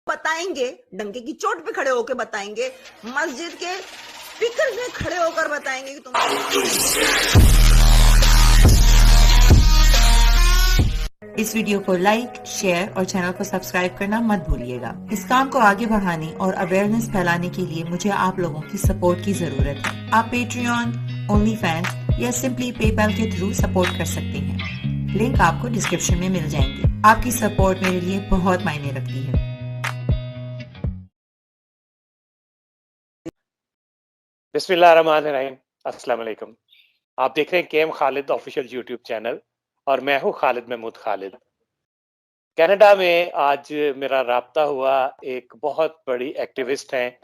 बताएंगे, डंके की चोट पे खड़े होकर बताएंगे, मस्जिद के स्पीकर में खड़े होकर बताएंगे कि तुम। इस वीडियो को लाइक, शेयर और चैनल को सब्सक्राइब करना मत भूलिएगा। इस काम को आगे बढ़ाने और अवेयरनेस फैलाने के लिए मुझे आप लोगों की सपोर्ट की जरूरत है। आप पेट्रियन, ओनली फैंस या सिंपली पेपैल के थ्रू सपोर्ट कर सकते हैं। लिंक आपको डिस्क्रिप्शन में मिल जाएंगे। आपकी सपोर्ट मेरे लिए बहुत मायने रखती है। बिस्मिल्लाहिर्रहमानिर्रहीम, अस्सलाम वालेकुम। आप देख रहे हैं KM Khalid official YouTube channel और मैं हूं खालिद महमूद खालिद। कनाडा में आज मेरा राब्ता हुआ एक बहुत बड़ी एक्टिविस्ट हैं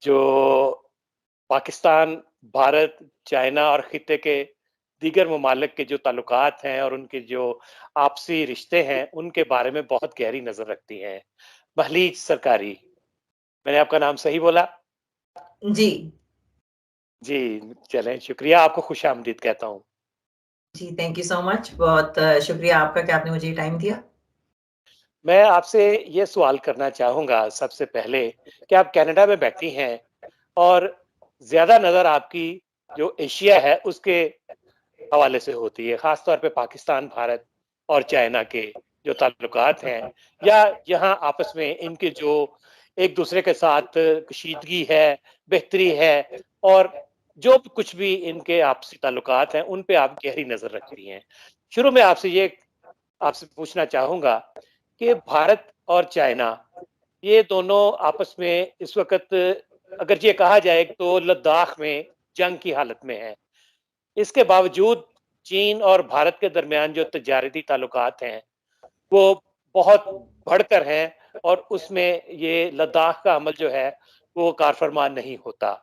जो पाकिस्तान, भारत, चाइना और खित्ते के दीगर ममालिक के जो ताल्लुकात हैं और उनके जो आपसी रिश्ते हैं उनके बारे में बहुत गहरी नजर रखती हैं। महलीज सरकारी, मैंने आपका नाम सही बोला? जी जी, चलें, शुक्रिया, आपको खुशामदीद कहता हूँ। जी, थैंक यू सो मच। बहुत शुक्रिया आपका कि आपने मुझे टाइम दिया। मैं आपसे ये सवाल करना चाहूँगा सबसे पहले कि आप कनाडा में बैठी हैं और ज़्यादा नज़र आपकी जो एशिया है उसके हवाले से होती है, ख़ास तौर पे पाकिस्तान, भारत और चाइना के जो ताल्लुकात हैं या यहाँ आपस में इनके जो एक दूसरे के साथ कशीदगी है, बेहतरी है और जो कुछ भी इनके आपसी ताल्लुकात हैं उन पे आप गहरी नज़र रखती हैं। शुरू में आपसे पूछना चाहूँगा कि भारत और चाइना ये दोनों आपस में इस वक़्त अगर ये कहा जाए तो लद्दाख में जंग की हालत में है। इसके बावजूद चीन और भारत के दरमियान जो तजारती ताल्लुकात हैं वो बहुत बढ़कर हैं और उसमें ये लद्दाख का अमल जो है वो कारफरमा नहीं होता।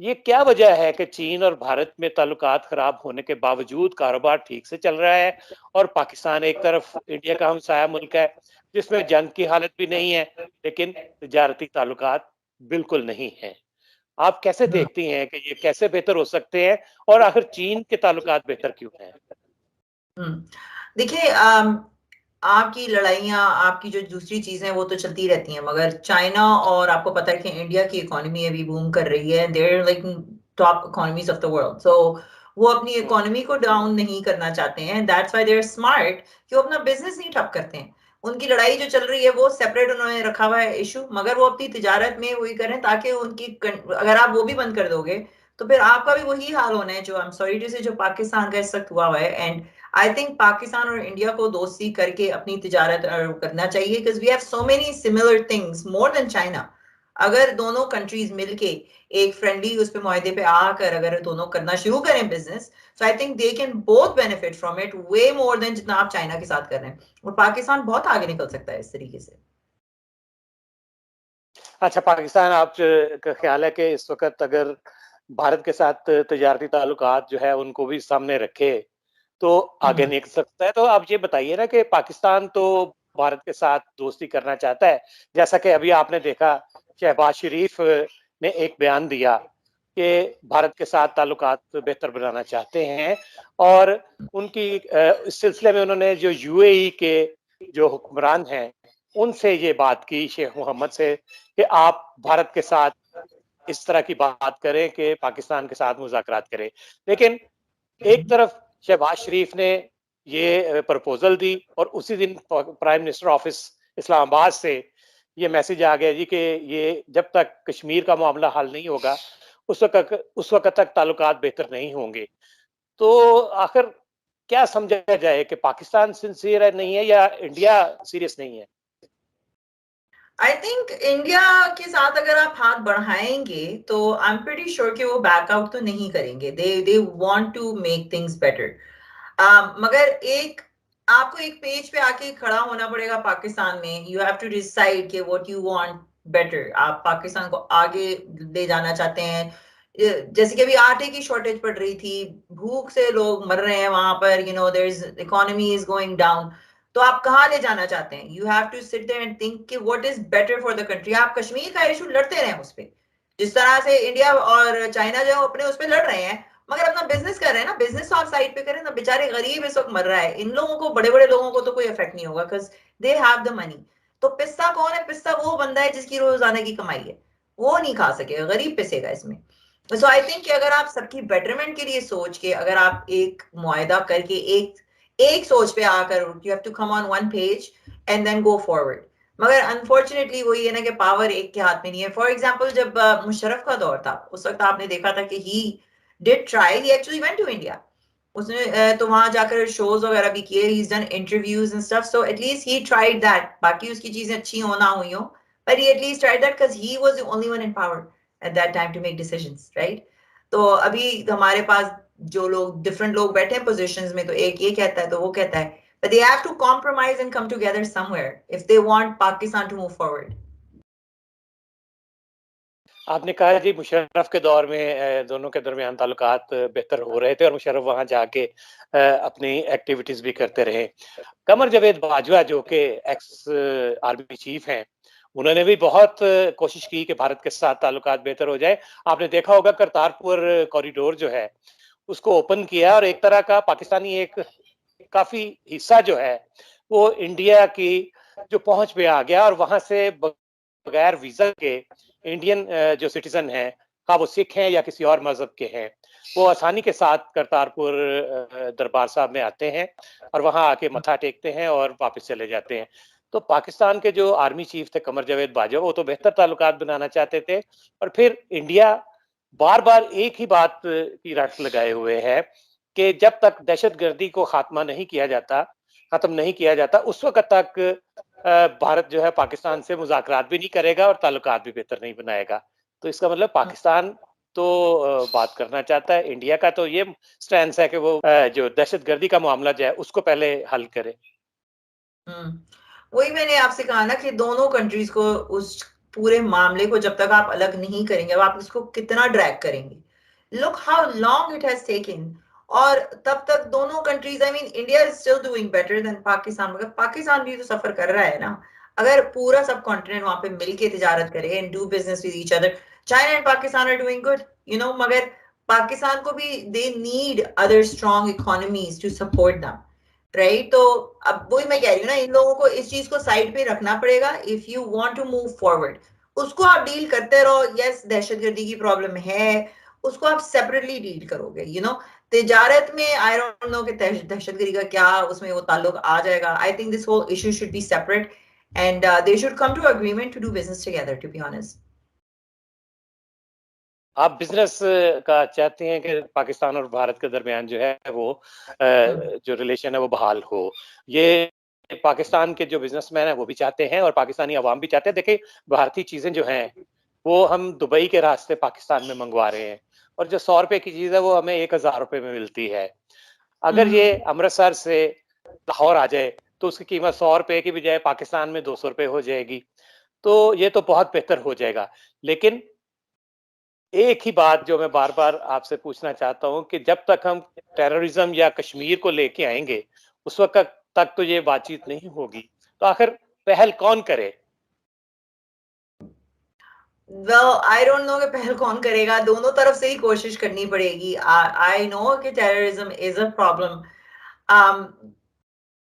ये क्या वजह है कि चीन और भारत में ताल्लुकात खराब होने के बावजूद कारोबार ठीक से चल रहा है और पाकिस्तान एक तरफ इंडिया का हमसाया मुल्क है जिसमें जंग की हालत भी नहीं है लेकिन तजारती ताल्लुकात बिल्कुल नहीं है। आप कैसे देखती हैं कि ये कैसे बेहतर हो सकते हैं और आखिर चीन के ताल्लुकात बेहतर क्यों हैं? देखिए, आपकी लड़ाइयाँ, आपकी जो दूसरी चीजें वो तो चलती रहती हैं, मगर चाइना और आपको पता है कि इंडिया की इकोनॉमी अभी बूम कर रही है। They're like top economies of the world, so वो अपनी इकोनॉमी को डाउन नहीं करना चाहते हैं। That's why they are smart कि वो अपना बिजनेस नहीं ठप करते हैं। उनकी लड़ाई जो चल रही है वो सेपरेट उन्होंने रखा हुआ है इशू, मगर वो अपनी तिजारत में वही करें ताकि उनकी अगर आप वो भी बंद कर दोगे तो फिर आपका भी वही हाल होना है जो आई एम सॉरी टू से जो पाकिस्तान का इस वक्त हुआ है। एंड आई थिंक पाकिस्तान और इंडिया को दोस्ती करके अपनी तिजारत करना चाहिए, because we have so many similar things more than China. अगर दोनों कंट्रीज मिलके एक फ्रेंडली उस पे मुआहदे पे आकर अगर दोनों करना शुरू करें business, so I think they can both benefit from it way more than जितना आप चाइना के साथ कर रहे हैं। और पाकिस्तान बहुत आगे निकल सकता है इस तरीके से। अच्छा, पाकिस्तान आप का ख्याल है कि इस वक्त अगर भारत के साथ तजारती ताल्लुकात जो है उनको भी सामने रखे तो आगे निकल सकता है। तो आप ये बताइए ना कि पाकिस्तान तो भारत के साथ दोस्ती करना चाहता है, जैसा कि अभी आपने देखा शहबाज शरीफ ने एक बयान दिया कि भारत के साथ ताल्लुकात बेहतर बनाना चाहते हैं और उनकी इस सिलसिले में उन्होंने जो यूएई के जो हुक्मरान हैं उनसे ये बात की, शेख मोहम्मद से, कि आप भारत के साथ इस तरह की बात करें कि पाकिस्तान के साथ मुज़ाकरात करें। लेकिन एक तरफ शहबाज शरीफ ने ये प्रपोजल दी और उसी दिन प्राइम मिनिस्टर ऑफिस इस्लामाबाद से ये मैसेज आ गया जी कि ये जब तक कश्मीर का मामला हल नहीं होगा उस वक्त तक ताल्लुकात बेहतर नहीं होंगे। तो आखिर क्या समझा जाए कि पाकिस्तान सिंसियर नहीं है या इंडिया सीरियस नहीं है? आई थिंक इंडिया के साथ अगर आप हाथ बढ़ाएंगे तो आई एम प्रीटी श्योर कि वो बैकआउट तो नहीं करेंगे। They want to make things better. मगर आपको एक पेज पे आके खड़ा होना पड़ेगा पाकिस्तान में। यू हैव टू डिसाइड कि व्हाट यू वांट बेटर। आप पाकिस्तान को आगे ले जाना चाहते हैं, जैसे कि अभी आटे की शॉर्टेज पड़ रही थी, भूख से लोग मर रहे हैं वहां पर, there is economy is going down, तो आप कहाँ ले जाना चाहते हैं? You have to sit there and think कि what is better for the country. आप कश्मीर का इशू लड़ते रहे उस पर, जिस तरह से इंडिया और चाइना जो अपने उस पर लड़ रहे हैं, मगर अपना बिजनेस कर रहे हैं ना। बिजनेस तो आप साइड पे करें ना। बेचारे गरीब इस वक्त मर रहा है, इन लोगों को, बड़े बड़े लोगों को तो कोई इफेक्ट नहीं होगा because they have the money. तो पिस्सा कौन है? पिस्सा वो बंदा है जिसकी रोजाना की कमाई है, वो नहीं खा सकेगा, गरीब पिसेगा इसमें। सो आई थिंक कि अगर आप सबकी बेटरमेंट के लिए सोच के, अगर आप एक मुआहदा करके एक सोच पे आकर, you have to come on one page and then go forward. मगर अनफॉर्चुनेटली वही है ना कि पावर एक के हाथ में नहीं है। फॉर एग्जाम्पल जब मुशर्रफ का दौर था, उस वक्त आपने देखा था कि he did try, he actually went to India, उसने तो वहां जाकर शोज वगैरह भी किए, he done interviews and stuff, so at least he tried that. बाकी उसकी चीजें अच्छी हो ना हुई हो, but he at least tried that because he was the only one in power at that time to make decisions, right? तो अभी हमारे पास जो लोग डिफरेंट लोग बैठे हैं पोजीशंस में, तो एक ये कहता है तो वो कहता है, but they have to compromise and come together somewhere if they want Pakistan to move forward. आपने कहा जी मुशर्रफ के दौर में दोनों के दरमियान ताल्लुकात बेहतर हो रहे थे और मुशर्रफ वहां जाके अपनी एक्टिविटीज भी करते रहे। कमर जावेद बाजवा जो कि एक्स आर्मी चीफ हैं, उन्होंने भी बहुत कोशिश की कि भारत के साथ ताल्लुकात बेहतर हो जाए। आपने देखा होगा करतारपुर कॉरिडोर जो है उसको ओपन किया और एक तरह का पाकिस्तानी एक काफी हिस्सा जो है वो इंडिया की जो पहुंच पे आ गया और वहां से बगैर वीजा के इंडियन जो सिटीजन हैं, खा वो सिख हैं या किसी और मजहब के हैं, वो आसानी के साथ करतारपुर दरबार साहब में आते हैं और वहां आके मत्था टेकते हैं और वापस चले जाते हैं। तो पाकिस्तान के जो आर्मी चीफ थे कमर जावेद बाजवा, वो तो बेहतर ताल्लुकात बनाना चाहते थे और फिर इंडिया बार बार एक ही बात की रट लगाए हुए है कि जब तक दहशतगर्दी को खात्मा नहीं किया जाता, खत्म नहीं किया जाता, उस वक्त तक भारत जो है पाकिस्तान से मुज़ाकरात भी नहीं करेगा और ताल्लुकात भी बेहतर नहीं बनाएगा। तो इसका मतलब पाकिस्तान तो बात करना चाहता है, इंडिया का तो ये स्टैंस है कि वो जो दहशतगर्दी का मामला जो है उसको पहले हल करे। वही मैंने आपसे कहा ना कि दोनों कंट्रीज को उस पूरे मामले को जब तक आप अलग नहीं करेंगे, अब आप इसको कितना ड्रैग करेंगे? Look how long it has taken. और तब तक दोनों countries, I mean India is still doing better than Pakistan, मगर पाकिस्तान भी तो सफर कर रहा है ना। अगर पूरा सब कॉन्टिनेंट वहां पे मिलके तिजारत करे and do business with each other, China and Pakistan are doing good, you know, मगर पाकिस्तान को भी they need other strong economies to support them, right? तो अब वही मैं कह रही हूँ ना, इन लोगों को इस चीज को साइड पे रखना पड़ेगा if you want to move forward. उसको आप डील करते रहो, यस दहशतगर्दी की प्रॉब्लम है, उसको आप सेपरेटली डील करोगे, यू नो। तिजारत में आई डोंट नो कि दहशतगर्दी का क्या उसमें वो ताल्लुक आ जाएगा। I think this whole issue should be separate and they should come to agreement to do business together, to be honest. आप बिजनेस का चाहते हैं कि पाकिस्तान और भारत के दरमियान जो है वो जो रिलेशन है वो बहाल हो। ये पाकिस्तान के जो बिजनेसमैन है वो भी चाहते हैं और पाकिस्तानी अवाम भी चाहते हैं। देखिए भारतीय चीजें जो हैं वो हम दुबई के रास्ते पाकिस्तान में मंगवा रहे हैं और जो 100 रुपए की चीज है वो हमें 1000 रुपए में मिलती है। अगर ये अमृतसर से लाहौर आ जाए तो उसकी कीमत 100 रुपए की बजाय पाकिस्तान में 200 रुपए हो जाएगी। तो ये तो बहुत बेहतर हो जाएगा। लेकिन एक ही बात जो मैं बार बार आपसे पूछना चाहता हूं कि जब तक हम टेररिज्म या कश्मीर को लेके आएंगे उस वक्त तक तो ये बातचीत नहीं होगी। तो आखिर पहल कौन करे? Well, I don't know कि पहल कौन करेगा, दोनों तरफ से ही कोशिश करनी पड़ेगी। I know कि terrorism is a problem.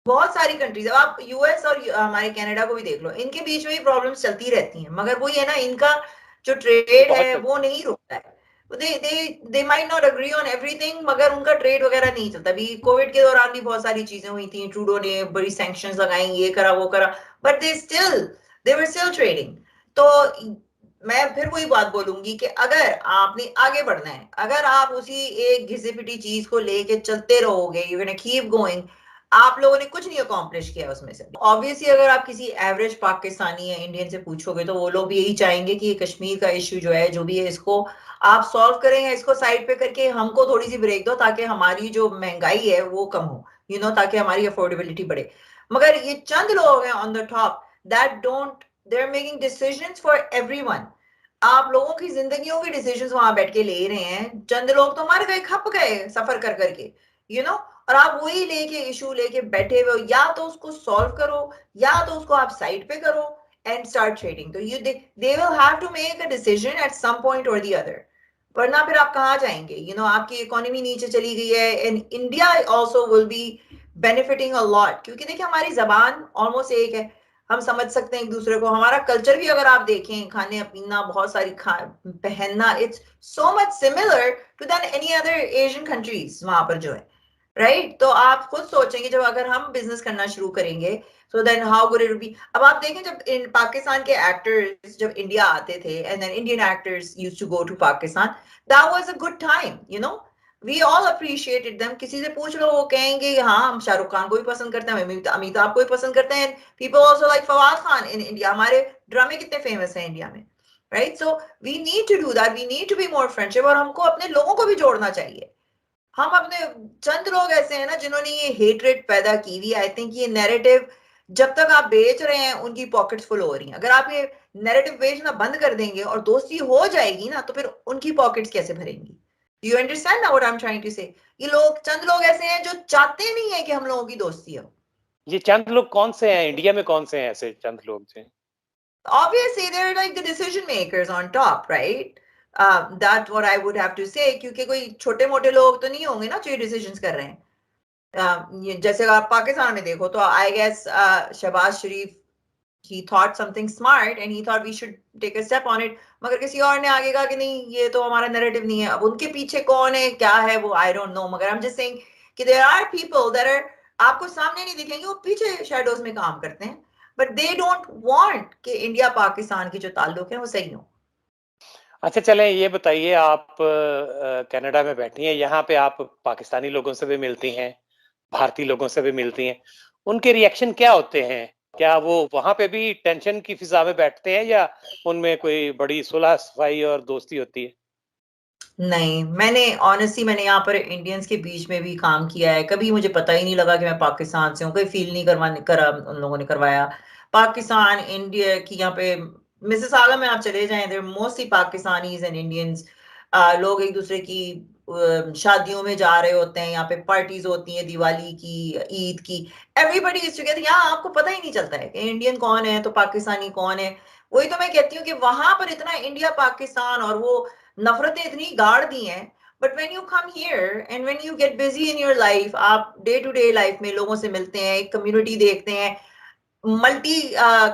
बहुत सारी कंट्रीज, अब आप यूएस और हमारे कनाडा को भी देख लो, इनके बीच में भी प्रॉब्लम्स चलती रहती हैं, मगर वही है ना, इनका जो ट्रेड है वो नहीं रुकता है। they might not agree on everything, मगर उनका ट्रेड वगैरह नहीं चलता। अभी कोविड के दौरान भी बहुत सारी चीजें हुई थी, ट्रूडो ने बड़ी सैंक्शंस लगाई, ये करा वो करा, but they were still trading। तो मैं फिर वही बात बोलूंगी कि अगर आपने आगे बढ़ना है, अगर आप उसी एक घिसी पिटी चीज को लेके चलते रहोगे, यू गोना कीप गोइंग, आप लोगों ने कुछ नहीं अकॉम्प्लिश किया उसमें से। ऑब्वियसली अगर आप किसी एवरेज पाकिस्तानी या इंडियन से पूछोगे तो वो लोग भी यही चाहेंगे कि ये कश्मीर का इश्यू जो है, जो भी है, इसको आप सॉल्व करें या इसको साइड पे करके हमको थोड़ी सी ब्रेक दो ताकि हमारी जो महंगाई है वो कम हो, यू नो, ताकि हमारी अफोर्डेबिलिटी बढ़े। मगर ये चंद लोग हैं on the top that don't, they are making decisions for everyone. आप लोगों की जिंदगियों के डिसीजंस वहां बैठ के ले रहे हैं, चंद लोग तो मर गए, खप गए सफर कर करके, यू नो, और आप वही लेके इशू लेके बैठे हुए हो। या तो उसको सॉल्व करो या तो उसको आप साइड पे करो एंड स्टार्ट ट्रेडिंग। तो you they will have to make a decision at some point और द अदर, वरना फिर आप कहाँ जाएंगे? यू नो, आपकी इकोनॉमी नीचे चली गई है and India also will be benefiting a lot, क्योंकि देखिए हमारी जबान ऑलमोस्ट एक है, हम समझ सकते हैं एक दूसरे को। हमारा कल्चर भी अगर आप देखें, खाने पीना, बहुत सारी पहनना, it's so much similar to than any other Asian countries वहां पर जो है, राइट? तो आप खुद सोचेंगे जब अगर हम बिजनेस करना शुरू करेंगे, so then how good it be. अब आप देखें जब इन पाकिस्तान के एक्टर्स जब इंडिया आते थे, and then Indian actors used to go to Pakistan, that was a good time, you know, we all appreciated them. किसी से पूछ लो वो कहेंगे हाँ हम शाहरुख खान को भी पसंद करते हैं, अमिताभ को भी पसंद करते हैं, people also like Fawad Khan in India. हमारे ड्रामे कितने फेमस हैं इंडिया में, right? So we need to do that, we need to be more friendship, और हमको अपने लोगों को भी जोड़ना चाहिए। हम अपने चंद लोग ऐसे हैं ना जिन्होंने ये हेटरेट पैदा की हुई। आई थिंक ये नैरेटिव जब तक आप बेच रहे हैं उनकी पॉकेट्स फुल हो रही हैं। अगर आप ये नैरेटिव बेचना बंद कर देंगे और दोस्ती हो जाएगी ना, तो फिर उनकी पॉकेट्स कैसे भरेंगी? You understand what I am trying to say? ये लोग, चंद लोग ऐसे हैं जो चाहते नहीं है कि हम लोगों की दोस्ती हो। ये चंद लोग कौन से हैं? इंडिया में कौन से हैं ऐसे चंद लोग जी? Obviously they're like the decision makers on top, right? That's what I would have to say, क्योंकि कोई छोटे मोटे लोग तो नहीं होंगे ना जो ये डिसीजंस कर रहे हैं। जैसे आप पाकिस्तान में देखो तो I guess Shahbaz Sharif, he thought something smart and he thought we should take a step on it, मगर किसी और ने आगे कहा कि नहीं ये तो हमारा नैरेटिव नहीं है। अब उनके पीछे कौन है क्या है वो आई डोंट नो, मगर आई एम जस्ट सेइंग कि there are people that are, आपको सामने नहीं दिखेंगे, वो पीछे शैडोज में काम करते हैं, बट दे डोंट वांट कि इंडिया पाकिस्तान की जो ताल्लुक है वो सही हो। अच्छा चलें, ये बताइए, आप कनाडा में बैठी हैं, यहाँ पे आप पाकिस्तानी लोगों से भी मिलती हैं, भारतीय लोगों से भी मिलती हैं, उनके रिएक्शन क्या होते हैं? क्या वो वहां पे भी टेंशन की फिजा में बैठते हैं या उनमें कोई बड़ी सुलह सफाई और दोस्ती होती है? नहीं, मैंने ऑनेस्टली मैंने यहाँ पर इंडियंस के बीच में भी काम किया है, कभी मुझे पता ही नहीं लगा कि मैं पाकिस्तान से हूँ, कोई फील नहीं करा उन लोगों ने करवाया। पाकिस्तान इंडिया की यहाँ पे मिसिसागा में आप चले जाएं, there mostly Pakistanis and Indians. लोग एक दूसरे की शादियों में जा रहे होते हैं, यहाँ पे पार्टीज होती हैं, दिवाली की, ईद की, एवरीबडी इज टुगेदर। यहाँ आपको पता ही नहीं चलता है कि इंडियन कौन है तो पाकिस्तानी कौन है। वही तो मैं कहती हूँ कि वहां पर इतना इंडिया पाकिस्तान और वो नफरतें इतनी गाड़ दी हैं, but when you come here and when you get busy in your life, आप डे टू डे लाइफ में लोगों से मिलते हैं, एक कम्युनिटी देखते हैं, मल्टी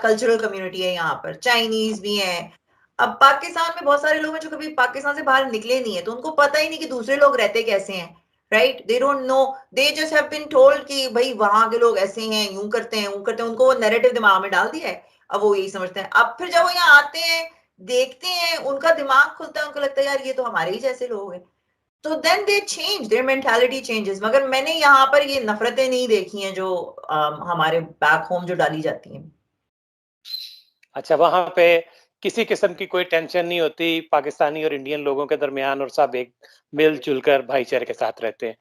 कल्चरल कम्युनिटी है यहाँ पर, चाइनीज भी हैं। अब पाकिस्तान में बहुत सारे लोग हैं जो कभी पाकिस्तान से बाहर निकले नहीं है, तो उनको पता ही नहीं कि दूसरे लोग रहते कैसे हैं, right? They don't know, they just have been told कि भाई वहां के लोग ऐसे हैं, यूं करते हैं, यूं करते हैं, उनको वो नैरेटिव दिमाग में डाल दिया है, अब वो यही समझते हैं। अब फिर जब वो यहाँ आते हैं, देखते हैं, उनका दिमाग खुलता है, उनको लगता है यार ये तो हमारे ही जैसे लोग हैं, तो then they change, their mentality changes. मगर मैंने यहाँ पर ये नफरतें नहीं देखी हैं जो हमारे बैक होम जो डाली जाती हैं। अच्छा, वहां पे किसी किस्म की कोई टेंशन नहीं होती पाकिस्तानी और इंडियन लोगों के दरमियान, और सब एक मिलजुल कर भाईचारे के साथ रहते हैं?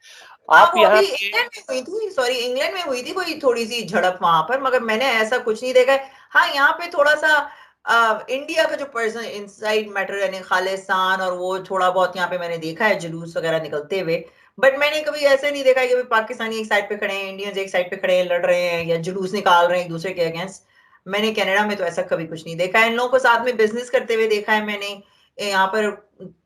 हाँ, आप वो यहाँ अभी पे इंग्लैंड में हुई थी, सॉरी इंग्लैंड में हुई थी कोई थोड़ी सी झड़प वहां पर, मगर मैंने ऐसा कुछ नहीं देखा है। हाँ, यहाँ पे थोड़ा सा इंडिया का जो पर्सन इनसाइड मैटर, यानी खालिस्तान, और वो थोड़ा बहुत यहाँ पे मैंने देखा है जुलूस वगैरह निकलते हुए, बट मैंने कभी ऐसे नहीं देखा कि पाकिस्तानी एक साइड पे खड़े हैं, इंडियंस एक साइड पे खड़े हैं, लड़ रहे हैं या जुलूस निकाल रहे हैं एक दूसरे के अगेंस्ट। मैंने कनाडा में तो ऐसा कभी कुछ नहीं देखा है। इन लोगों को साथ में बिजनेस करते हुए देखा है मैंने। यहाँ पर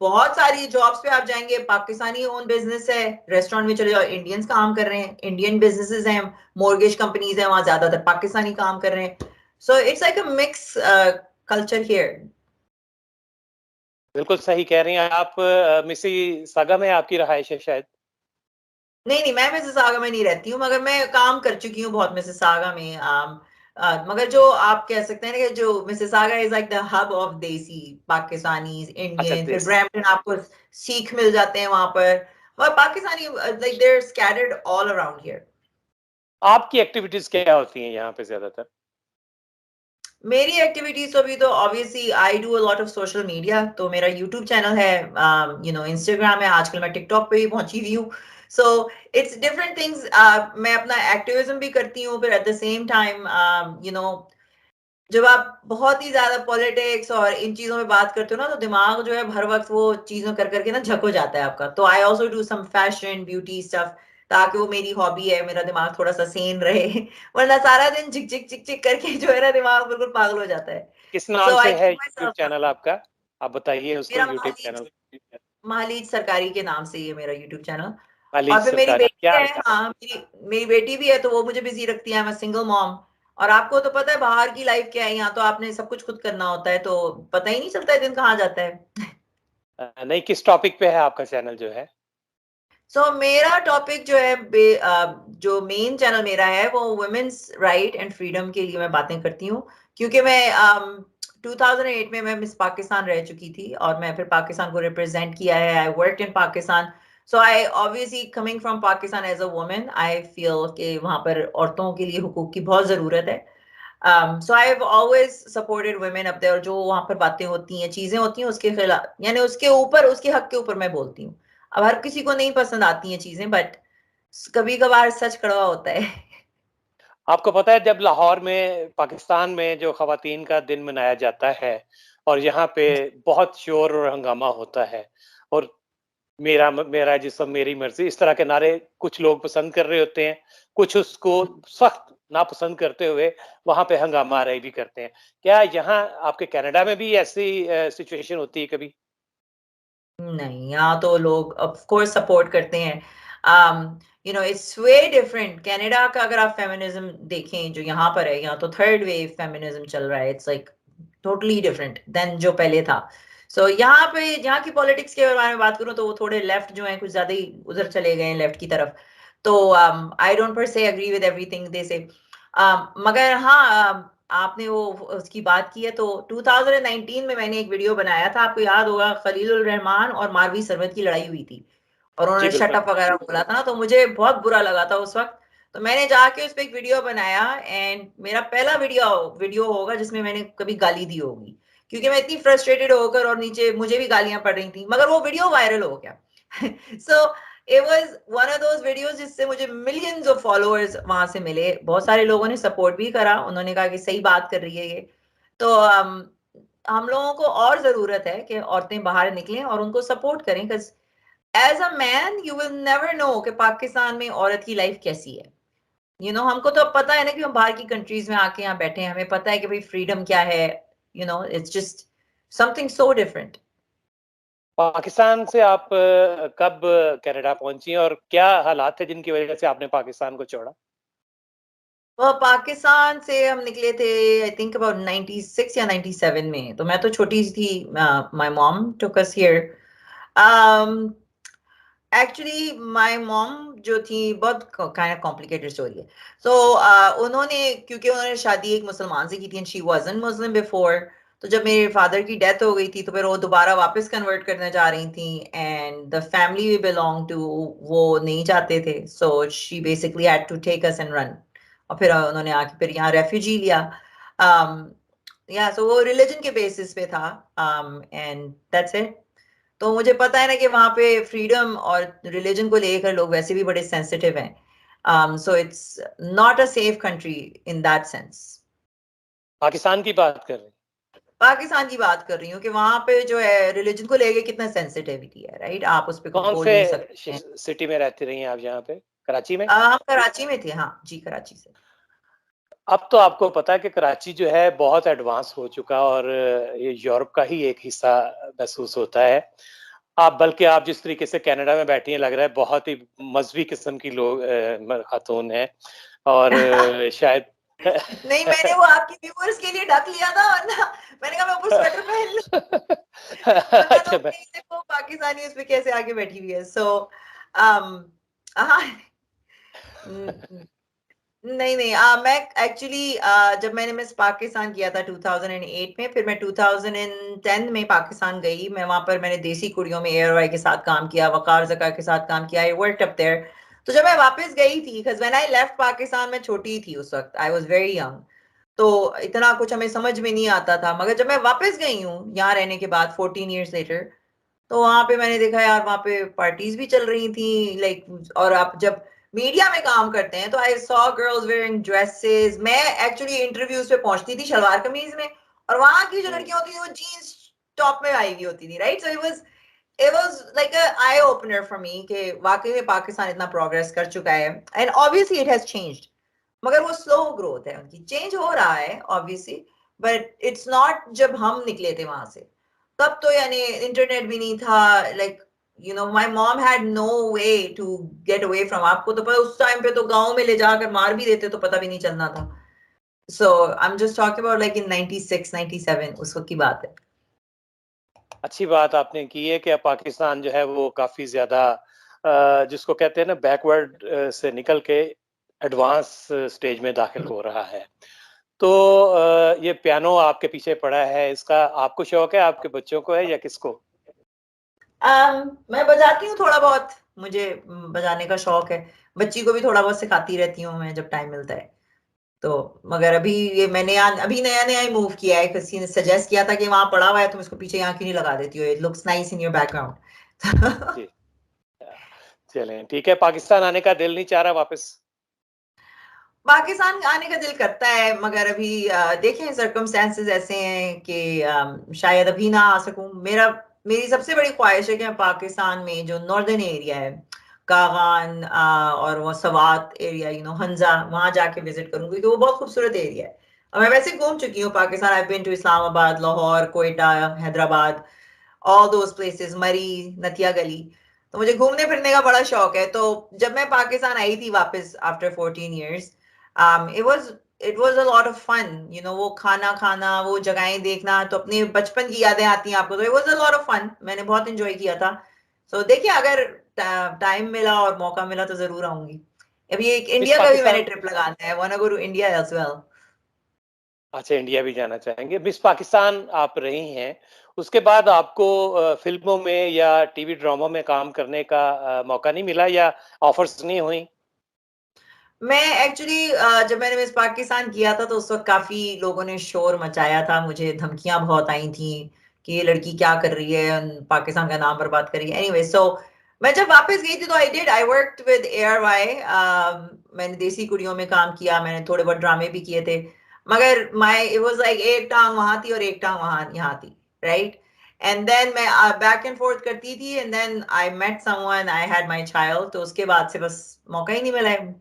बहुत सारी जॉब्स पे आप जाएंगे, पाकिस्तानी ओन बिजनेस है, रेस्टोरेंट में चले जाओ इंडियंस काम कर रहे हैं, इंडियन बिजनेसेस हैं, मॉर्गेज कंपनीज हैं, वहां ज्यादातर पाकिस्तानी काम कर रहे हैं। So it's like a mix culture here. बिल्कुल सही कह रही हैं आप। मिसिसागा में आपकी रहायश है शायद? नहीं नहीं, मैं मिसिसागा में नहीं रहती हूँ, मगर मैं काम कर चुकी हूँ बहुत मिसिसागा में। मगर जो आप कह सकते हैं ना कि जो Mississauga is like the hub of देसी पाकिस्तानी अच्छा, इंडियन, फिर देश। ब्रैम्पटन आपको सीख मिल जाते हैं वहां पर, और Pakistani like they are scattered all around here. आपकी एक्टिविटीज क्या होती हैं यहाँ पे ज्यादातर? मेरी एक्टिविटीज तो अभी तो obviously I do a lot of social media, तो मेरा यूट्यूब चैनल है, यू नो इंस्टाग्राम है, आजकल मैं टिकटॉक पे भी पहुंची हुई हूँ। So it's different things. मैं अपना एक्टिविज्म भी करती हूँ, फिर at the same time you no जब आप बहुत ही ज्यादा पॉलिटिक्स और इन चीजों में बात करते हो ना, तो दिमाग जो है हर वक्त वो चीजों कर करके ना झक हो जाता है आपका। तो I also do some fashion beauty stuff, ताकि वो मेरी हॉबी है, मेरा दिमाग थोड़ा सा सेन रहे वरना सारा दिन झिक झिक झिक झिक करके जो है ना दिमाग बिल्कुल पागल हो जाता है। किस नाम सो आई से है keep my YouTube self, channel आपका? आप बताइए उसको, मेरा यूट्यूब महालीज, चैनल। महालीज सरकारी के नाम से ये मेरा यूट्यूब चैनल। खालिद और फिर मेरी सरकारी बेटी क्या? है, हाँ मेरी बेटी भी है, तो वो मुझे बिजी रखती है, मैं सिंगल मॉम। और आपको तो पता है बाहर की लाइफ क्या है, यहाँ तो आपने सब कुछ खुद करना होता है, तो पता ही नहीं चलता है दिन कहाँ जाता है। नहीं, किस टॉपिक पे है आपका चैनल जो है? मेरा टॉपिक जो है जो मेन चैनल मेरा है वो वुमेन्स राइट एंड फ्रीडम के लिए मैं बातें करती हूँ, क्योंकि मैं 2008 में मैं मिस पाकिस्तान रह चुकी थी और मैं फिर पाकिस्तान को रिप्रेजेंट किया है। I work in Pakistan, so I obviously coming from Pakistan as a women I feel कि वहां पर औरतों के लिए हुकूक की बहुत जरूरत है। So I have always supported women up there, और जो वहां पर बातें होती हैं, चीजें होती हैं, उसके खिलाफ यानी उसके ऊपर, उसके हक के ऊपर मैं बोलती हूँ। अब हर किसी को नहीं पसंद आती हैं चीजें, बट कभी कभार सच कड़वा होता है। आपको पता है जब लाहौर में पाकिस्तान में जो ख़वातीन का दिन मनाया जाता है और यहाँ पे बहुत शोर और हंगामा होता है और मेरा मेरा जिस्म मेरी मर्जी इस तरह के नारे कुछ लोग पसंद कर रहे होते हैं, कुछ उसको सख्त नापसंद करते हुए वहां पे हंगामा रहे भी करते हैं। क्या यहाँ आपके कनाडा में भी ऐसी सिचुएशन होती है कभी? नहीं, यहाँ तो लोग ऑफ कोर्स सपोर्ट करते हैं। You know it's way different. Canada का अगर आप फेमिनिज्म देखें जो यहाँ पर है, यहाँ तो थर्ड वेव फेमिनिज्म चल रहा है। It's like totally different than जो पहले था। यहाँ पे यहाँ की पॉलिटिक्स के बारे में बात करूँ तो वो थोड़े लेफ्ट जो है कुछ ज्यादा ही उधर चले गए हैं, लेफ्ट की तरफ। तो आई डोंट पर से एग्री विद एवरीथिंग दे से। मगर हाँ, आपने वो उसकी बात की है तो 2019 में मैंने एक वीडियो बनाया था, आपको याद होगा, खलीलुर रहमान और मारवी सरवत की लड़ाई हुई थी और जी उन्होंने बिल्कुल। शटअप वगैरह बोला था ना, तो मुझे बहुत बुरा लगा था उस वक्त। तो मैंने जाके उस पर एक वीडियो बनाया, एंड मेरा पहला वीडियो वीडियो होगा जिसमें मैंने कभी गाली दी होगी, क्योंकि मैं इतनी फ्रस्ट्रेटेड होकर, और नीचे मुझे भी गालियां पड़ रही थी, मगर वो वीडियो वायरल हो गया। So it was one of those videos जिससे मुझे मिलियंस ऑफ फॉलोअर्स वहां से मिले। बहुत सारे लोगों ने सपोर्ट भी करा, उन्होंने कहा कि सही बात कर रही है ये। तो हम लोगों को और जरूरत है कि औरतें बाहर निकलें और उनको सपोर्ट करें, because as a man you will never know कि पाकिस्तान में औरत की लाइफ कैसी है। हमको तो पता है ना कि हम बाहर की कंट्रीज में आके यहाँ बैठे हैं, हमें पता है कि भाई फ्रीडम क्या है। It's just something so different. Pakistan से आप कब कनाडा पहुंची और क्या हालात थे जिनकी वजह से आपने पाकिस्तान को छोड़ा? पाकिस्तान से हम निकले थे आई थिंक अबाउट 96 या 97 में, तो मैं तो छोटी सी थी। My mom took us here. Actually my mom जो थी बहुत काइंड ऑफ कॉम्प्लिकेटेड स्टोरी है। उन्होंने, क्योंकि उन्होंने शादी एक मुसलमान से की थी and she wasn't Muslim before. तो जब मेरे फादर की डेथ हो गई थी तो फिर वो दोबारा वापस कन्वर्ट करने जा रही थी, and the family we belong to वो नहीं चाहते थे, so she basically had to take us and run. और फिर उन्होंने आके फिर यहाँ रेफ्यूजी लिया। या सो वो रिलीजन के बेसिस पे था, एंड दैट्स इट। तो मुझे पता है ना कि वहां पे फ्रीडम और रिलीजन को लेकर लोग वैसे भी बड़े सेंसिटिव हैं। So it's not a safe country in that sense. Pakistan की बात कर रहे हैं? पाकिस्तान की बात कर रही हूँ कि वहां पे जो है रिलीजन को लेके कितना सेंसिटिविटी है, राइट? आप उस पर कुछ कौन बोल से नहीं सकते हैं। सिटी में रहती रही हैं आप यहाँ पे? कराची में? हम कराची में थे, हाँ जी, कराची से। अब तो आपको पता है कि कराची जो है बहुत एडवांस हो चुका और ये यूरोप का ही एक हिस्सा महसूस होता है। बल्कि आप जिस तरीके से कनाडा में बैठी हैं लग रहा है बहुत ही मजहबी किस्म की लोग खातून है और शायद नहीं, मैंने वो आपके व्यूअर्स के लिए ढक लिया था, वरना मैंने कहा मैं ऊपर स्वेटर पहन लूं। वरना तो अच्छा नहीं, देखो पाकिस्तानी उस पे कैसे आगे बैठी हुई है। हाँ। नहीं नहीं, मैं एक्चुअली जब मैंने मिस पाकिस्तान किया था 2008 में, फिर मैं 2010 में पाकिस्तान गई। मैं वहां पर मैंने देसी कुड़ियों में एयर के साथ काम किया, वकार जका के साथ काम किया, आई वर्कड अप देयर। तो जब मैं वापस गई थी, because when I left Pakistan मैं छोटी थी उस वक्त, आई वाज वेरी यंग, तो इतना कुछ हमें समझ में नहीं आता था। मगर जब मैं वापस गई हूँ यहाँ रहने के बाद 14 इयर्स लेटर, तो वहां पे मैंने देखा यार वहां पे पार्टीज भी चल रही थी, लाइक। और आप जब मीडिया में काम करते हैं तो I saw girls wearing dresses. मैं एक्चुअली इंटरव्यूज पे पहुंचती थी शलवार कमीज में, और वहां की जो लड़कियां होती थी वो जीन्स टॉप में आई हुई होती थी, right? So it was like a eye opener for me कि वाकई में पाकिस्तान इतना प्रोग्रेस कर चुका है, and obviously it has changed. मगर वो स्लो ग्रोथ है, उनकी चेंज हो रहा है ऑब्वियसली, बट इट्स नॉट जब हम निकले थे वहां से। तब तो यानी इंटरनेट भी नहीं था, like my mom had no way to get away from. आपको तो पता उस टाइम पे तो गांव में ले जाकर मार भी देते तो पता भी नहीं चलना था। So I'm just talking about like in 96, 97 उस वक्त की बात है। अच्छी बात आपने की है कि अब पाकिस्तान जो है वो काफी ज्यादा जिसको कहते हैं ना बैकवर्ड से निकल के एडवांस स्टेज में दाखिल हो रहा है। तो ये पियानो आपके पीछे पड़ा है, इसका आपको शौक है, आपके बच्चों को है या किसको? मैं बजाती हूँ थोड़ा बहुत, मुझे बजाने का शौक है, बच्ची को भी थोड़ा बहुत सिखाती रहती हूँ मैं जब टाइम मिलता है। तो मगर अभी ये मैंने अभी नया नया ही मूव किया है, किसी ने सजेस्ट किया था कि वहां पड़ा हुआ है, तुम इसको पीछे यहाँ क्यों नहीं लगा देती हो, it looks nice in your background. जी चलें ठीक है। पाकिस्तान आने का दिल नहीं चाह रहा वापस? पाकिस्तान आने का दिल करता है, मगर अभी देखें सर्कमस्टेंसेस ऐसे हैं कि शायद अभी ना आ सकूं। मेरी सबसे बड़ी ख्वाहिश है कि मैं पाकिस्तान में जो नॉर्दर्न एरिया है, कागान और वो सवात एरिया, हंजा, वहां जाके विजिट करूं, क्योंकि वो बहुत खूबसूरत एरिया है। और मैं वैसे घूम चुकी हूँ Pakistan, I been to Islamabad, Lahore, Quetta, Hyderabad, all those places, Murree, Nathia गली। तो मुझे घूमने फिरने का बड़ा शौक है। तो जब मैं पाकिस्तान आई थी वापस after 14 years, it was a lot of fun, वो खाना खाना, वो जगहें देखना, तो अपने बचपन की यादें आती हैं आपको, तो it was a lot of fun, मैंने बहुत एंजॉय किया था। So देखिए, अगर टाइम मिला और मौका मिला तो जरूर आऊंगी। अभी एक मिस इंडिया का भी मैंने पाकिस्तान, ट्रिप लगाना है, wanna go to India as well। अच्छा इंडिया भी जाना चाहेंगे। मिस पाकिस्तान आप रही हैं, उसके बाद आपको फिल्मों में या टीवी ड्रामा में काम करने का मौका नहीं मिला या ऑफर्स नहीं हुई? मैं एक्चुअली जब मैंने मिस पाकिस्तान किया था तो उस वक्त काफी लोगों ने शोर मचाया था, मुझे धमकियां बहुत आई थी कि ये लड़की क्या कर रही है, पाकिस्तान का नाम बर्बाद कर रही है। एनीवे, सो मैं जब वापस गई थी तो आई वर्कड विद ARY। मैंने देसी कुड़ियों में काम किया, मैंने थोड़े बहुत ड्रामे भी किए थे, मगर इट वाज लाइक एक टांग वहां थी और एक टांग वहां यहाँ थी, राइट। एंड देन मैं बैक एंड फोर्थ करती थी, and then I met someone, I had my child, तो उसके बाद से बस मौका ही नहीं मिला है।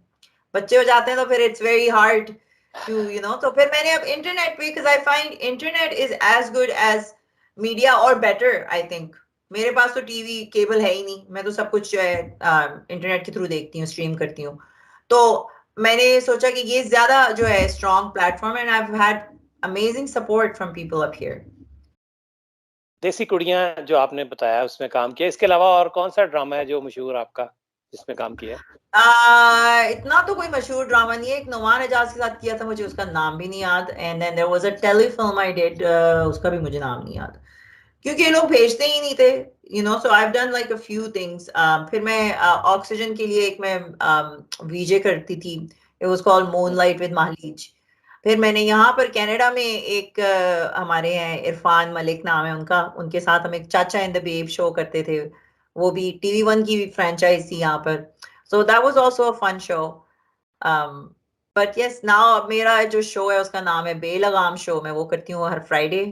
बच्चे हो जाते हैं तो फिर इट्स वेरी हार्ड टू तो फिर मैंने अब इंटरनेट पे, because I find internet is as good as media और बेटर, आई थिंक। मेरे पास तो टीवी केबल है ही नहीं, मैं तो सब कुछ जो है इंटरनेट के थ्रू देखती हूँ, स्ट्रीम करती हूँ। तो मैंने सोचा कि ये ज्यादा जो है strong platform, and I have had amazing support from people up here. देसी कुड़ियां जो आपने बताया उसमें काम किया, इसके अलावा और कौन सा ड्रामा है जो मशहूर आपका जिसमें काम किया है? इतना तो कोई मशहूर ड्रामा नहीं है, एक नुमान एजाज के साथ किया था, मुझे उसका नाम भी नहीं याद। And then there was a telefilm I did, उसका भी मुझे नाम नहीं याद, क्योंकि ये लोग भेजते ही नहीं थे, so I have done like a few things. फिर मैं ऑक्सीजन के लिए एक मैं वीजे करती थी, it was called moonlight with माहलीज। फिर मैंने यहाँ पर कनाडा में एक हमारे हैं इरफान मलिक नाम है उनका, उनके साथ हम एक चाचा इन द बेब शो करते थे, वो भी TV1 की फ्रेंचाइज थी यहाँ पर। So that was also a fun show. But yes, now मेरा जो शो है उसका नाम है बेलगाम शो, मैं वो करती हूँ हर Friday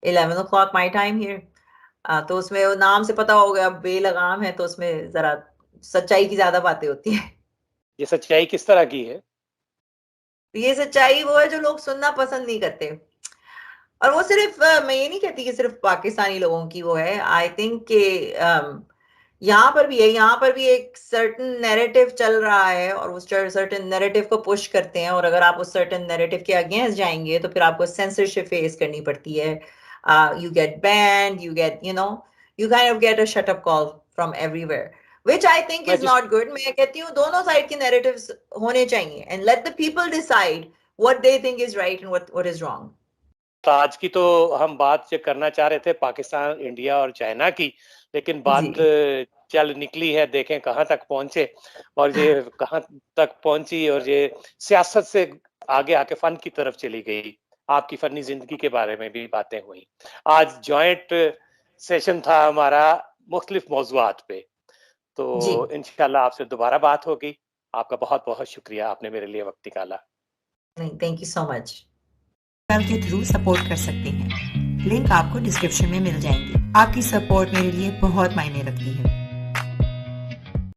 11 o'clock my time here. तो उसमें वो नाम से पता होगा बेलगाम है, तो उसमें जरा सच्चाई की ज्यादा बातें होती है। ये सच्चाई किस तरह की है? ये सच्चाई वो है जो लोग सुनना पसंद नहीं करते, और वो सिर्फ मैं ये नहीं कहती कि सिर्फ पाकिस्तानी लोगों की वो है, आई थिंक कि यहाँ पर भी है, यहाँ पर भी एक सर्टन नैरेटिव चल रहा है और उस सर्टन नैरेटिव को पुश करते हैं, और अगर आप उस सर्टन नैरेटिव के अगेंस्ट जाएंगे तो फिर आपको सेंसरशिप फेस करनी पड़ती है। You get band, you get you kind of get a shut up call from everywhere, which I think मैं is जिस not good। मैं कहती हूँ दोनों साइड के नैरेटिव्स होने चाहिए, and let the people decide what they think is right and what is wrong। तो आज की तो हम बात जो करना चाह रहे थे पाकिस्तान, इंडिया और चाइना की, लेकिन बात जी। चल निकली है, देखें कहाँ तक पहुंचे, और ये कहाँ तक पहुंची, और ये सियासत से आगे आके फन की तरफ चली गई। आपकी फनी जिंदगी के बारे में भी बातें हुई। आज जॉइंट सेशन था हमारा मुख्तलिफ मौज़ूआत पे, जी, तो इंशाल्लाह आपसे दोबारा बात होगी। आपका बहुत बहुत शुक्रिया, आपने मेरे लिए वक्त निकाला। नहीं, थैंक यू सो मच। के थ्रू सपोर्ट कर सकते हैं, लिंक आपको डिस्क्रिप्शन में मिल जाएंगे। आपकी सपोर्ट मेरे लिए बहुत मायने रखती है।